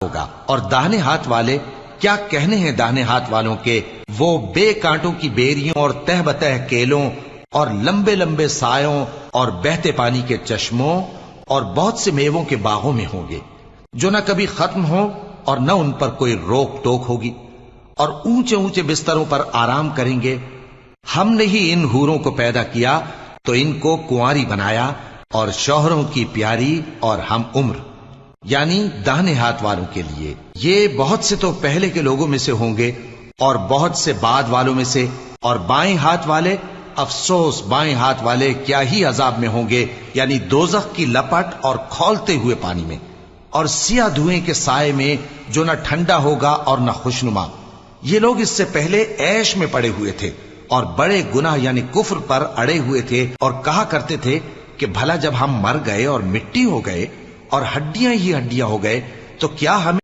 ہوگا۔ اور داہنے ہاتھ والے، کیا کہنے ہیں داہنے ہاتھ والوں کے، وہ بے کانٹوں کی بیریوں اور تہ بتہ کیلوں اور لمبے لمبے سایوں اور بہتے پانی کے چشموں اور بہت سے میووں کے باغوں میں ہوں گے، جو نہ کبھی ختم ہو اور نہ ان پر کوئی روک ٹوک ہوگی، اور اونچے اونچے بستروں پر آرام کریں گے۔ ہم نے ہی ان حوروں کو پیدا کیا تو ان کو کنواری بنایا، اور شوہروں کی پیاری اور ہم عمر، یعنی داہنے ہاتھ والوں کے لیے۔ یہ بہت سے تو پہلے کے لوگوں میں سے ہوں گے اور بہت سے بعد والوں میں سے، اور بائیں ہاتھ والے، افسوس بائیں ہاتھ والے کیا ہی عذاب میں ہوں گے، یعنی دوزخ کی لپٹ اور کھولتے ہوئے پانی میں، اور سیاہ دھوئیں کے سائے میں جو نہ ٹھنڈا ہوگا اور نہ خوشنما۔ یہ لوگ اس سے پہلے عیش میں پڑے ہوئے تھے اور بڑے گناہ یعنی کفر پر اڑے ہوئے تھے، اور کہا کرتے تھے کہ بھلا جب ہم مر گئے اور مٹی ہو گئے اور ہڈیاں ہی ہڈیاں ہو گئے تو کیا ہمیں